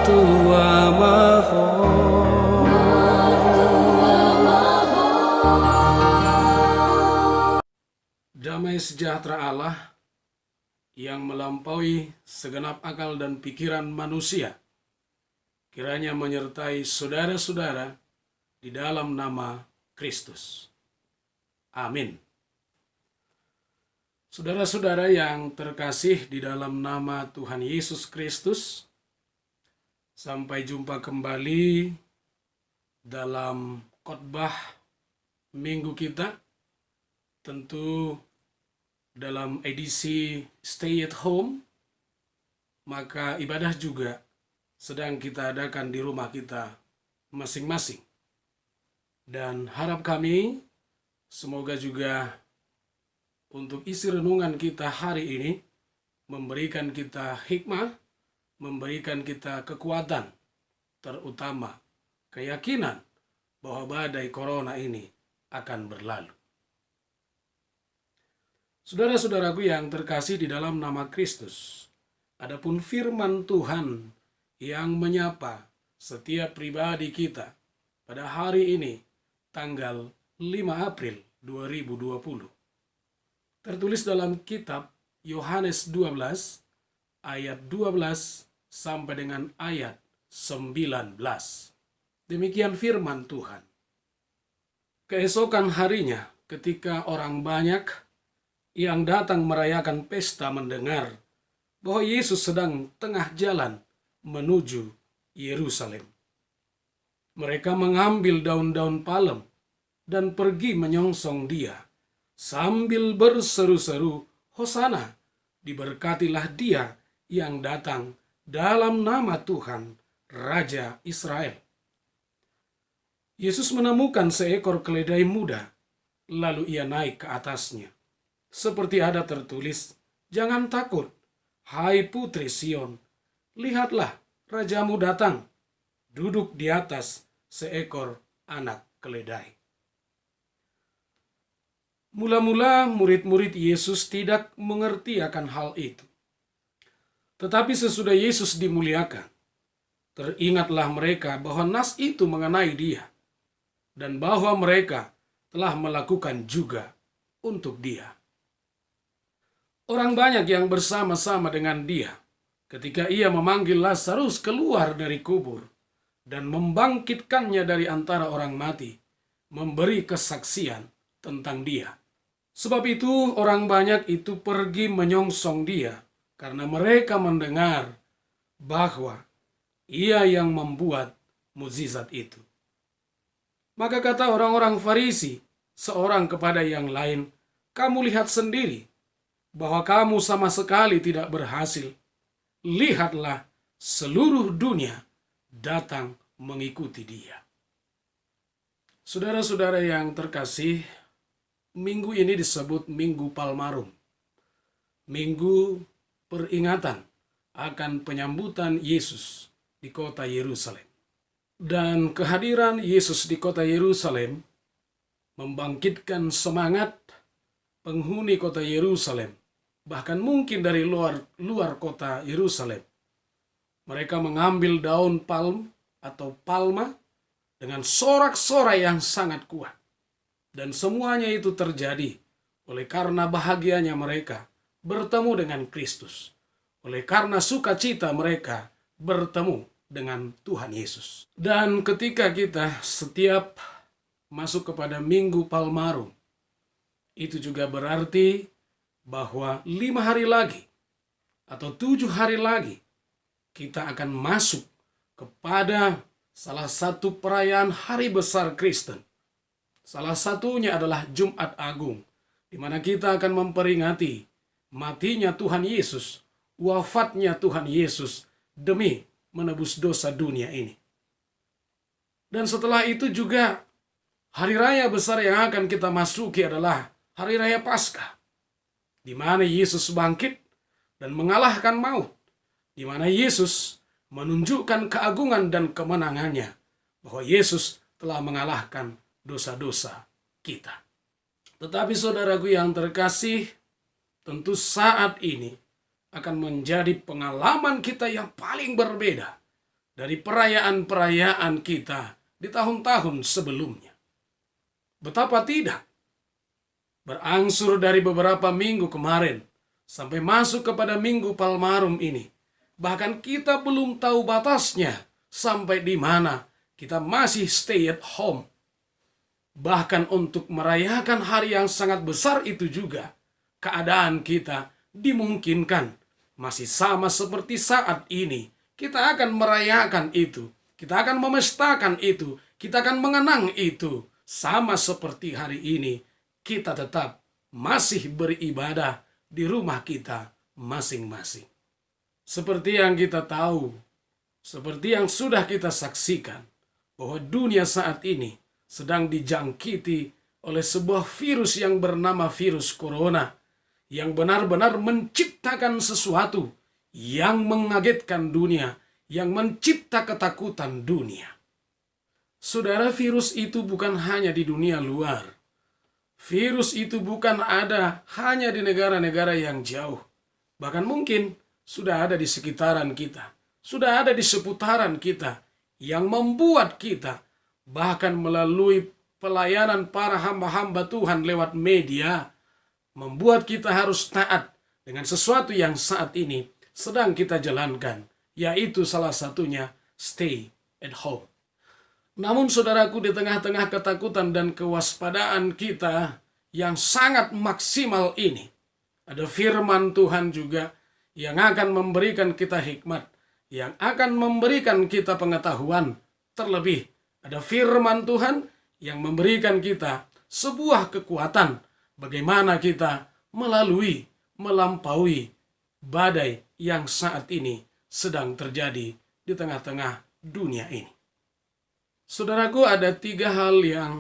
Tua Maha. Damai sejahtera Allah yang melampaui segenap akal dan pikiran manusia, kiranya menyertai saudara-saudara di dalam nama Kristus. Amin. Saudara-saudara yang terkasih di dalam nama Tuhan Yesus Kristus, sampai jumpa kembali dalam khotbah minggu kita, tentu dalam edisi Stay at Home, maka ibadah juga sedang kita adakan di rumah kita masing-masing. Dan harap kami semoga juga untuk isi renungan kita hari ini memberikan kita hikmah, memberikan kita kekuatan, terutama keyakinan bahwa badai corona ini akan berlalu. Saudara-saudaraku yang terkasih di dalam nama Kristus, adapun firman Tuhan yang menyapa setiap pribadi kita pada hari ini, tanggal 5 April 2020. Tertulis dalam kitab Yohanes 12, ayat 12 sampai dengan ayat 19. Demikian firman Tuhan. Keesokan harinya, ketika orang banyak yang datang merayakan pesta mendengar bahwa Yesus sedang tengah jalan menuju Yerusalem, mereka mengambil daun-daun palem dan pergi menyongsong dia sambil berseru-seru, "Hosana, diberkatilah dia yang datang dalam nama Tuhan, Raja Israel." Yesus menemukan seekor keledai muda, lalu ia naik ke atasnya. Seperti ada tertulis, "Jangan takut, hai putri Sion, lihatlah rajamu datang, duduk di atas seekor anak keledai." Mula-mula murid-murid Yesus tidak mengerti akan hal itu. Tetapi sesudah Yesus dimuliakan, teringatlah mereka bahwa nas itu mengenai dia, dan bahwa mereka telah melakukan juga untuk dia. Orang banyak yang bersama-sama dengan dia ketika ia memanggil Lazarus keluar dari kubur dan membangkitkannya dari antara orang mati, memberi kesaksian tentang dia. Sebab itu orang banyak itu pergi menyongsong dia karena mereka mendengar bahwa ia yang membuat mukjizat itu. Maka kata orang-orang Farisi seorang kepada yang lain, "Kamu lihat sendiri bahwa kamu sama sekali tidak berhasil. Lihatlah, seluruh dunia datang mengikuti dia." Saudara-saudara yang terkasih, minggu ini disebut Minggu Palmarum, minggu peringatan akan penyambutan Yesus di kota Yerusalem. Dan kehadiran Yesus di kota Yerusalem membangkitkan semangat penghuni kota Yerusalem, bahkan mungkin dari luar kota Yerusalem. Mereka mengambil daun palm atau palma dengan sorak-sorai yang sangat kuat. Dan semuanya itu terjadi oleh karena bahagianya mereka bertemu dengan Kristus. Oleh karena sukacita mereka bertemu dengan Tuhan Yesus. Dan ketika kita setiap masuk kepada Minggu Palmarum, itu juga berarti bahwa 5 hari lagi atau 7 hari lagi kita akan masuk kepada salah satu perayaan hari besar Kristen. Salah satunya adalah Jumat Agung, di mana kita akan memperingati matinya Tuhan Yesus, wafatnya Tuhan Yesus demi menebus dosa dunia ini. Dan setelah itu juga hari raya besar yang akan kita masuki adalah Hari Raya Paskah, di mana Yesus bangkit dan mengalahkan maut, di mana Yesus menunjukkan keagungan dan kemenangannya, bahwa Yesus telah mengalahkan dosa-dosa kita. Tetapi saudaraku yang terkasih, tentu saat ini akan menjadi pengalaman kita yang paling berbeda dari perayaan-perayaan kita di tahun-tahun sebelumnya. Betapa tidak, berangsur dari beberapa minggu kemarin sampai masuk kepada Minggu Palmarum ini, bahkan kita belum tahu batasnya sampai di mana kita masih stay at home. Bahkan untuk merayakan hari yang sangat besar itu juga, keadaan kita dimungkinkan masih sama seperti saat ini. Kita akan merayakan itu, kita akan memestakan itu, kita akan mengenang itu. Sama seperti hari ini, kita tetap masih beribadah di rumah kita masing-masing. Seperti yang kita tahu, seperti yang sudah kita saksikan, bahwa dunia saat ini sedang dijangkiti oleh sebuah virus yang bernama virus corona, yang benar-benar menciptakan sesuatu yang mengagetkan dunia, yang mencipta ketakutan dunia. Saudara, virus itu bukan hanya di dunia luar. Virus itu bukan ada hanya di negara-negara yang jauh. Bahkan mungkin sudah ada di sekitaran kita, sudah ada di seputaran kita, yang membuat kita bahkan melalui pelayanan para hamba-hamba Tuhan lewat media, membuat kita harus taat dengan sesuatu yang saat ini sedang kita jalankan, yaitu salah satunya stay at home. Namun saudaraku, di tengah-tengah ketakutan dan kewaspadaan kita yang sangat maksimal ini, ada firman Tuhan juga yang akan memberikan kita hikmat, yang akan memberikan kita pengetahuan. Terlebih, ada firman Tuhan yang memberikan kita sebuah kekuatan bagaimana kita melampaui badai yang saat ini sedang terjadi di tengah-tengah dunia ini. Saudaraku, ada 3 hal yang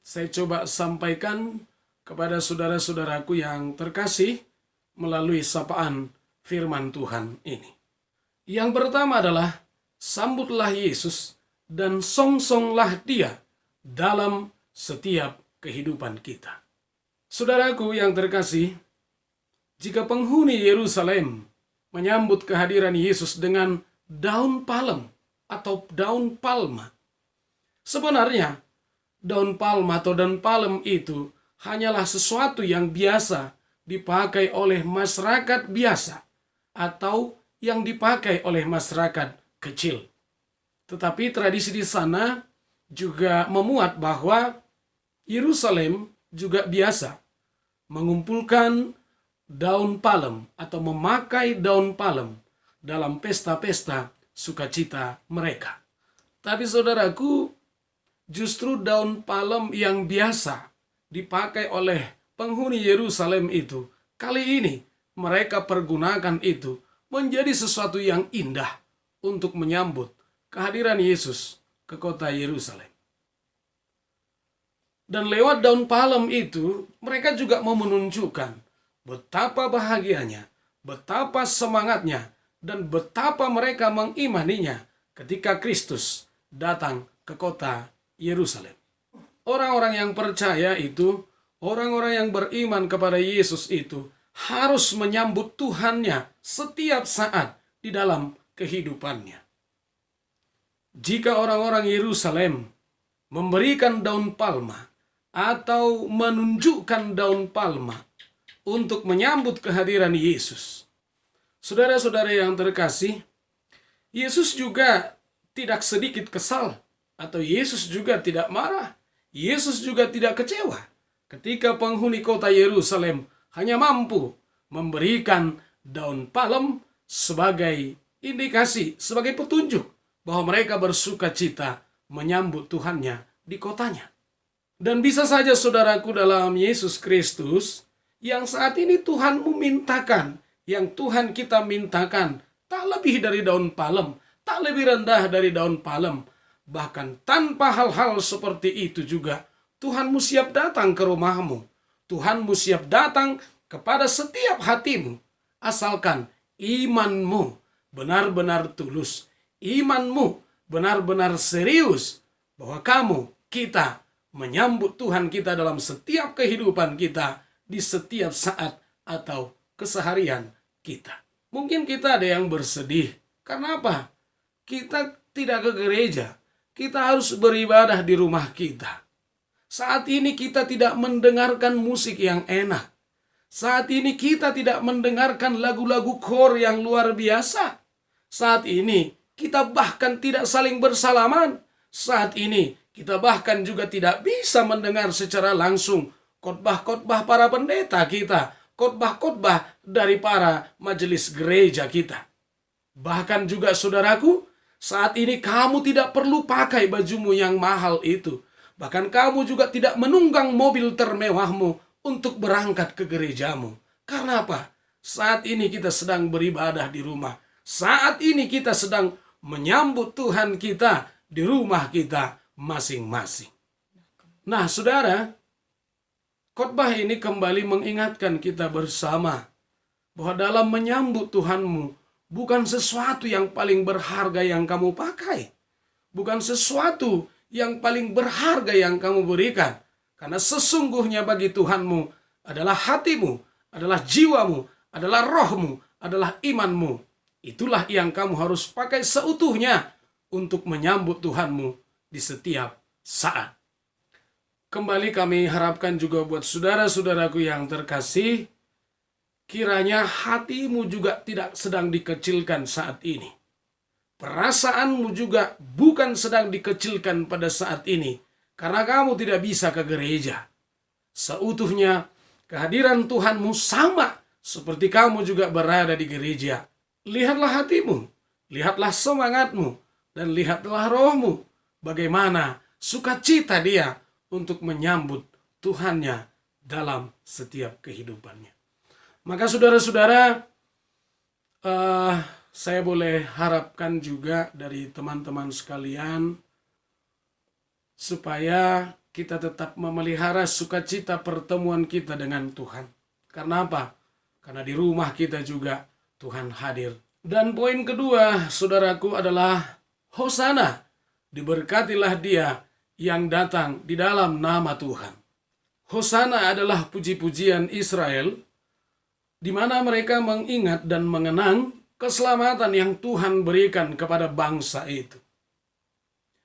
saya coba sampaikan kepada saudara-saudaraku yang terkasih melalui sapaan firman Tuhan ini. Yang pertama adalah, sambutlah Yesus dan songsonglah Dia dalam setiap kehidupan kita. Saudaraku yang terkasih, jika penghuni Yerusalem menyambut kehadiran Yesus dengan daun palem atau daun palma, sebenarnya daun palma atau daun palem itu hanyalah sesuatu yang biasa dipakai oleh masyarakat biasa atau yang dipakai oleh masyarakat kecil. Tetapi tradisi di sana juga memuat bahwa Yerusalem juga biasa mengumpulkan daun palem atau memakai daun palem dalam pesta-pesta sukacita mereka. Tapi saudaraku, justru daun palem yang biasa dipakai oleh penghuni Yerusalem itu, kali ini mereka pergunakan itu menjadi sesuatu yang indah untuk menyambut kehadiran Yesus ke kota Yerusalem. Dan lewat daun palem itu, mereka juga mau menunjukkan betapa bahagianya, betapa semangatnya, dan betapa mereka mengimaninya ketika Kristus datang ke kota Yerusalem. Orang-orang yang percaya itu, orang-orang yang beriman kepada Yesus itu, harus menyambut Tuhannya setiap saat di dalam kehidupannya. Jika orang-orang Yerusalem memberikan daun palma atau menunjukkan daun palma untuk menyambut kehadiran Yesus, saudara-saudara yang terkasih, Yesus juga tidak sedikit kesal, atau Yesus juga tidak marah, Yesus juga tidak kecewa ketika penghuni kota Yerusalem hanya mampu memberikan daun palem sebagai indikasi, sebagai petunjuk bahwa mereka bersuka cita menyambut Tuhannya di kotanya. Dan bisa saja saudaraku dalam Yesus Kristus, yang saat ini Tuhan memintakan, yang Tuhan kita mintakan, tak lebih dari daun palem, tak lebih rendah dari daun palem. Bahkan tanpa hal-hal seperti itu juga, Tuhanmu siap datang ke rumahmu. Tuhanmu siap datang kepada setiap hatimu, asalkan imanmu benar-benar tulus, imanmu benar-benar serius, bahwa kita menyambut Tuhan kita dalam setiap kehidupan kita, di setiap saat atau keseharian kita. Mungkin kita ada yang bersedih. Karena apa? Kita tidak ke gereja. Kita harus beribadah di rumah kita. Saat ini kita tidak mendengarkan musik yang enak. Saat ini kita tidak mendengarkan lagu-lagu kor yang luar biasa. Saat ini kita bahkan tidak saling bersalaman. Saat ini kita bahkan juga tidak bisa mendengar secara langsung khotbah-khotbah para pendeta kita, khotbah-khotbah dari para majelis gereja kita. Bahkan juga saudaraku, saat ini kamu tidak perlu pakai bajumu yang mahal itu. Bahkan kamu juga tidak menunggang mobil termewahmu untuk berangkat ke gerejamu. Karena apa? Saat ini kita sedang beribadah di rumah. Saat ini kita sedang menyambut Tuhan kita di rumah kita masing-masing. Nah, saudara, khotbah ini kembali mengingatkan kita bersama bahwa dalam menyambut Tuhanmu bukan sesuatu yang paling berharga yang kamu pakai. Bukan sesuatu yang paling berharga yang kamu berikan. Karena sesungguhnya bagi Tuhanmu adalah hatimu, adalah jiwamu, adalah rohmu, adalah imanmu. Itulah yang kamu harus pakai seutuhnya untuk menyambut Tuhanmu di setiap saat. Kembali kami harapkan juga buat saudara-saudaraku yang terkasih, kiranya hatimu juga tidak sedang dikecilkan saat ini. Perasaanmu juga bukan sedang dikecilkan pada saat ini, karena kamu tidak bisa ke gereja. Seutuhnya kehadiran Tuhanmu sama seperti kamu juga berada di gereja. Lihatlah hatimu, lihatlah semangatmu, dan lihatlah rohmu. Bagaimana sukacita dia untuk menyambut Tuhannya dalam setiap kehidupannya. Maka saudara-saudara, saya boleh harapkan juga dari teman-teman sekalian supaya kita tetap memelihara sukacita pertemuan kita dengan Tuhan. Karena apa? Karena di rumah kita juga Tuhan hadir. Dan poin kedua, saudaraku, adalah Hosana. Diberkatilah dia yang datang di dalam nama Tuhan. Hosana adalah puji-pujian Israel, di mana mereka mengingat dan mengenang keselamatan yang Tuhan berikan kepada bangsa itu.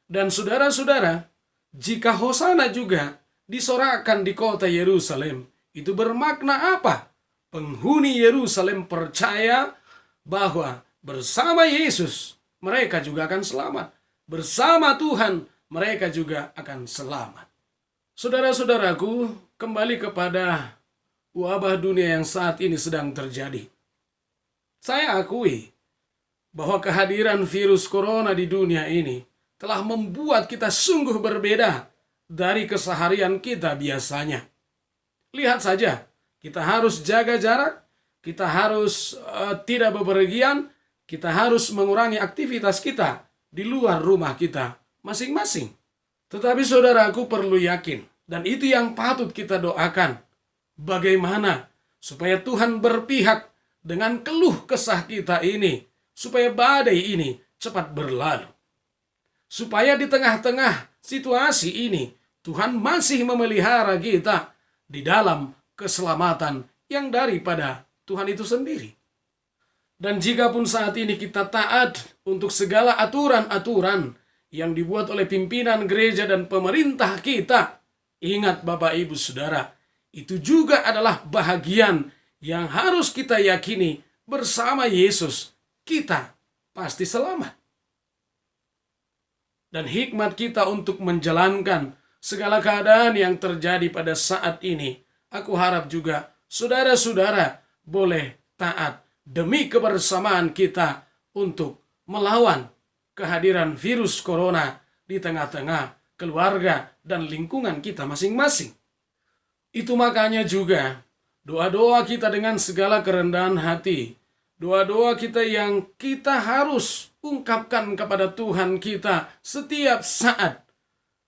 Dan saudara-saudara, jika Hosana juga disorakkan di kota Yerusalem, itu bermakna apa? Penghuni Yerusalem percaya bahwa bersama Yesus mereka juga akan selamat. Bersama Tuhan mereka juga akan selamat. Saudara-saudaraku, kembali kepada wabah dunia yang saat ini sedang terjadi. Saya akui bahwa kehadiran virus corona di dunia ini telah membuat kita sungguh berbeda dari keseharian kita biasanya. Lihat saja, kita harus jaga jarak, kita harus tidak bepergian, kita harus mengurangi aktivitas kita di luar rumah kita masing-masing. Tetapi saudaraku perlu yakin, dan itu yang patut kita doakan, bagaimana supaya Tuhan berpihak dengan keluh kesah kita ini, supaya badai ini cepat berlalu. Supaya di tengah-tengah situasi ini, Tuhan masih memelihara kita di dalam keselamatan yang daripada Tuhan itu sendiri. Dan jikapun saat ini kita taat untuk segala aturan-aturan yang dibuat oleh pimpinan gereja dan pemerintah kita, ingat Bapak Ibu Saudara, itu juga adalah bahagian yang harus kita yakini bersama Yesus, kita pasti selamat. Dan hikmat kita untuk menjalankan segala keadaan yang terjadi pada saat ini, aku harap juga saudara-saudara boleh taat demi kebersamaan kita untuk melawan kehadiran virus corona di tengah-tengah keluarga dan lingkungan kita masing-masing. Itu makanya juga doa-doa kita dengan segala kerendahan hati, doa-doa kita yang kita harus ungkapkan kepada Tuhan kita setiap saat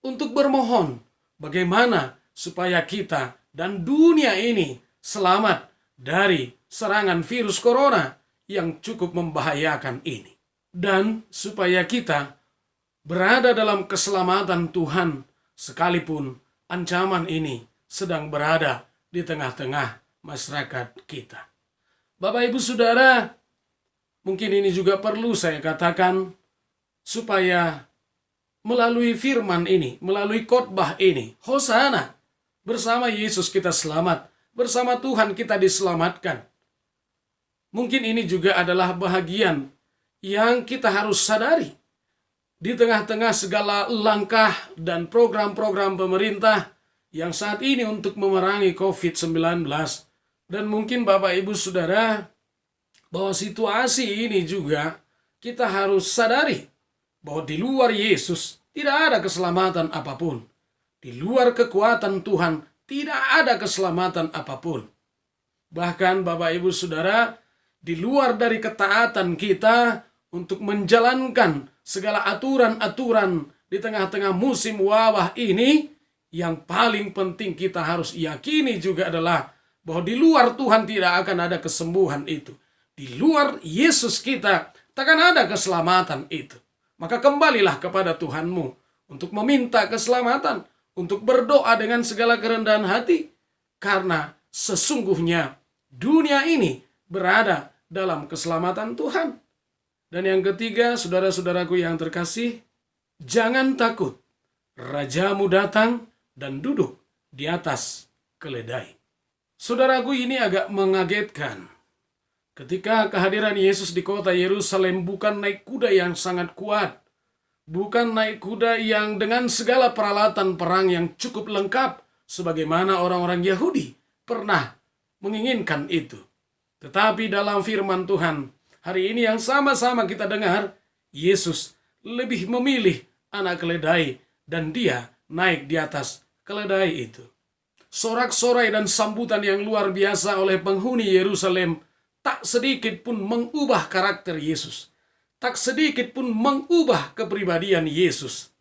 untuk bermohon bagaimana supaya kita dan dunia ini selamat dari serangan virus corona yang cukup membahayakan ini. Dan supaya kita berada dalam keselamatan Tuhan sekalipun ancaman ini sedang berada di tengah-tengah masyarakat kita. Bapak Ibu Saudara, mungkin ini juga perlu saya katakan, supaya melalui firman ini, melalui khotbah ini, Hosana, bersama Yesus kita selamat, bersama Tuhan kita diselamatkan. Mungkin ini juga adalah bahagian yang kita harus sadari. Di tengah-tengah segala langkah dan program-program pemerintah yang saat ini untuk memerangi COVID-19. Dan mungkin Bapak Ibu Saudara, bahwa situasi ini juga kita harus sadari bahwa di luar Yesus tidak ada keselamatan apapun. Di luar kekuatan Tuhan tidak ada keselamatan apapun. Bahkan Bapak Ibu Saudara, di luar dari ketaatan kita untuk menjalankan segala aturan-aturan di tengah-tengah musim wabah ini, yang paling penting kita harus yakini juga adalah bahwa di luar Tuhan tidak akan ada kesembuhan itu. Di luar Yesus kita takkan ada keselamatan itu. Maka kembalilah kepada Tuhanmu untuk meminta keselamatan, untuk berdoa dengan segala kerendahan hati, karena sesungguhnya dunia ini berada dalam keselamatan Tuhan. Dan yang ketiga, saudara-saudaraku yang terkasih, jangan takut. Rajamu datang dan duduk di atas keledai. Saudaraku, ini agak mengagetkan. Ketika kehadiran Yesus di kota Yerusalem bukan naik kuda yang sangat kuat, bukan naik kuda yang dengan segala peralatan perang yang cukup lengkap, sebagaimana orang-orang Yahudi pernah menginginkan itu. Tetapi dalam firman Tuhan, hari ini yang sama-sama kita dengar, Yesus lebih memilih anak keledai dan dia naik di atas keledai itu. Sorak-sorai dan sambutan yang luar biasa oleh penghuni Yerusalem tak sedikit pun mengubah karakter Yesus. Tak sedikit pun mengubah kepribadian Yesus.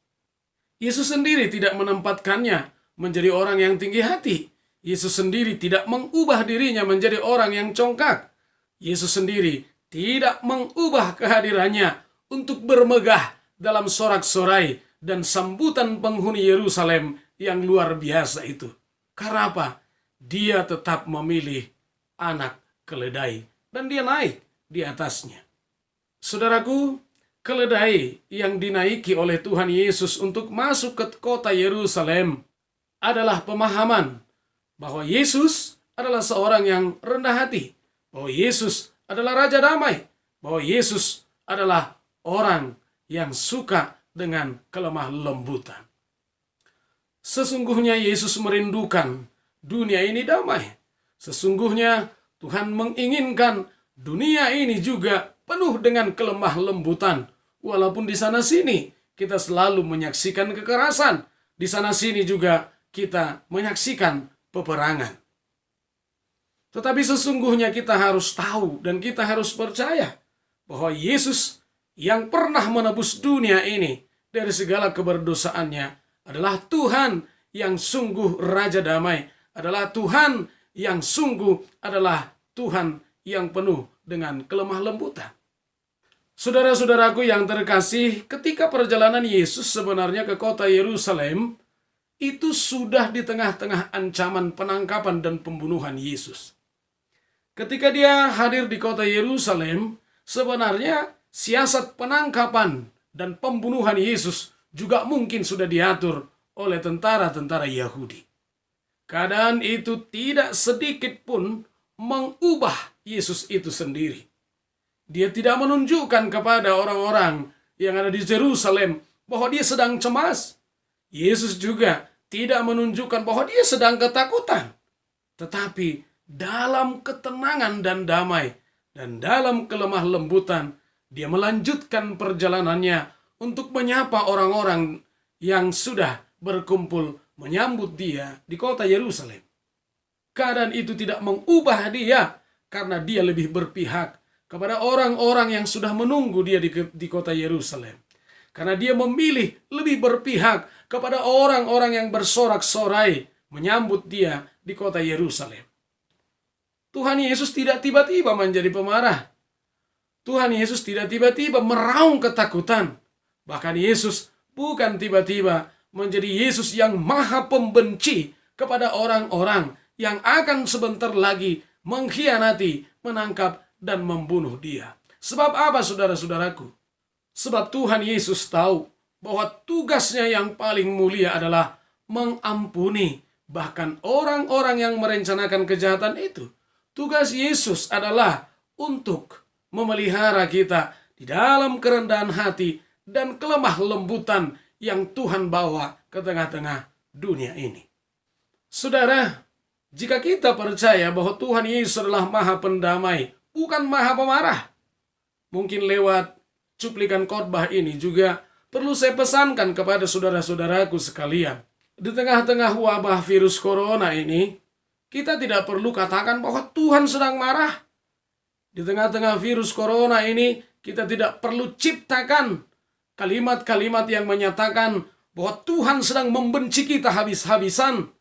Yesus sendiri tidak menempatkannya menjadi orang yang tinggi hati. Yesus sendiri tidak mengubah dirinya menjadi orang yang congkak. Yesus sendiri tidak mengubah kehadirannya untuk bermegah dalam sorak-sorai dan sambutan penghuni Yerusalem yang luar biasa itu. Karena apa? Dia tetap memilih anak keledai dan dia naik di atasnya. Saudaraku, keledai yang dinaiki oleh Tuhan Yesus untuk masuk ke kota Yerusalem adalah pemahaman bahwa Yesus adalah seorang yang rendah hati, bahwa Yesus adalah Raja Damai, bahwa Yesus adalah orang yang suka dengan kelemah lembutan. Sesungguhnya Yesus merindukan dunia ini damai. Sesungguhnya Tuhan menginginkan dunia ini juga penuh dengan kelemah lembutan. Walaupun di sana-sini kita selalu menyaksikan kekerasan, di sana-sini juga kita menyaksikan peperangan. Tetapi sesungguhnya kita harus tahu dan kita harus percaya bahwa Yesus yang pernah menebus dunia ini dari segala keberdosaannya adalah Tuhan yang sungguh Raja Damai, adalah Tuhan yang sungguh adalah Tuhan yang penuh dengan kelemah lembutan. Saudara-saudaraku yang terkasih, ketika perjalanan Yesus sebenarnya ke kota Yerusalem, itu sudah di tengah-tengah ancaman penangkapan dan pembunuhan Yesus. Ketika dia hadir di kota Yerusalem, sebenarnya siasat penangkapan dan pembunuhan Yesus juga mungkin sudah diatur oleh tentara-tentara Yahudi. Keadaan itu tidak sedikit pun mengubah Yesus itu sendiri. Dia tidak menunjukkan kepada orang-orang yang ada di Yerusalem bahwa dia sedang cemas. Yesus juga tidak menunjukkan bahwa dia sedang ketakutan. Tetapi dalam ketenangan dan damai dan dalam kelemah lembutan, dia melanjutkan perjalanannya untuk menyapa orang-orang yang sudah berkumpul menyambut dia di kota Yerusalem. Keadaan itu tidak mengubah dia karena dia lebih berpihak kepada orang-orang yang sudah menunggu dia di kota Yerusalem. Karena dia memilih lebih berpihak kepada orang-orang yang bersorak-sorai menyambut dia di kota Yerusalem. Tuhan Yesus tidak tiba-tiba menjadi pemarah. Tuhan Yesus tidak tiba-tiba meraung ketakutan. Bahkan Yesus bukan tiba-tiba menjadi Yesus yang maha pembenci kepada orang-orang yang akan sebentar lagi mengkhianati, menangkap, dan membunuh dia. Sebab apa, saudara-saudaraku? Sebab Tuhan Yesus tahu bahwa tugasnya yang paling mulia adalah mengampuni bahkan orang-orang yang merencanakan kejahatan itu. Tugas Yesus adalah untuk memelihara kita di dalam kerendahan hati dan kelemah lembutan yang Tuhan bawa ke tengah-tengah dunia ini. Saudara, jika kita percaya bahwa Tuhan Yesus adalah Maha Pendamai, bukan Maha Pemarah, mungkin lewat cuplikan khotbah ini juga perlu saya pesankan kepada saudara-saudaraku sekalian. Di tengah-tengah wabah virus corona ini, kita tidak perlu katakan bahwa Tuhan sedang marah. Di tengah-tengah virus corona ini, kita tidak perlu ciptakan kalimat-kalimat yang menyatakan bahwa Tuhan sedang membenci kita habis-habisan.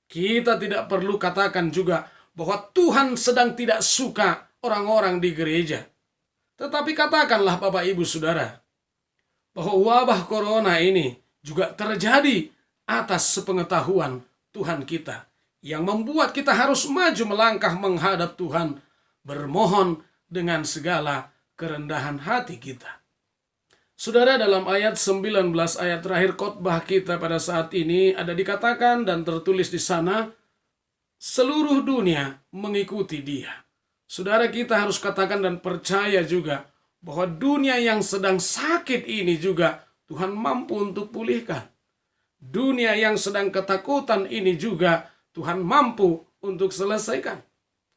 Kita tidak perlu katakan juga bahwa Tuhan sedang tidak suka orang-orang di gereja. Tetapi katakanlah Bapak Ibu Saudara, bahwa wabah corona ini juga terjadi atas sepengetahuan Tuhan kita, yang membuat kita harus maju melangkah menghadap Tuhan, bermohon dengan segala kerendahan hati kita. Saudara, dalam ayat 19 ayat terakhir khotbah kita pada saat ini ada dikatakan dan tertulis di sana, seluruh dunia mengikuti Dia. Saudara, kita harus katakan dan percaya juga bahwa dunia yang sedang sakit ini juga Tuhan mampu untuk pulihkan. Dunia yang sedang ketakutan ini juga Tuhan mampu untuk selesaikan.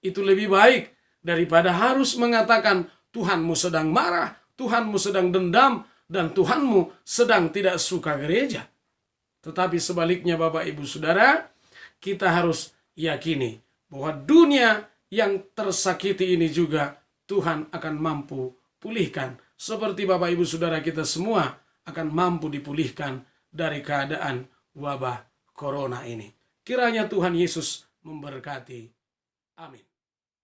Itu lebih baik daripada harus mengatakan Tuhanmu sedang marah, Tuhanmu sedang dendam, dan Tuhanmu sedang tidak suka gereja. Tetapi sebaliknya Bapak Ibu Saudara, kita harus yakini bahwa dunia yang tersakiti ini juga Tuhan akan mampu pulihkan. Seperti Bapak Ibu Saudara kita semua akan mampu dipulihkan dari keadaan wabah corona ini. Kiranya Tuhan Yesus memberkati. Amin.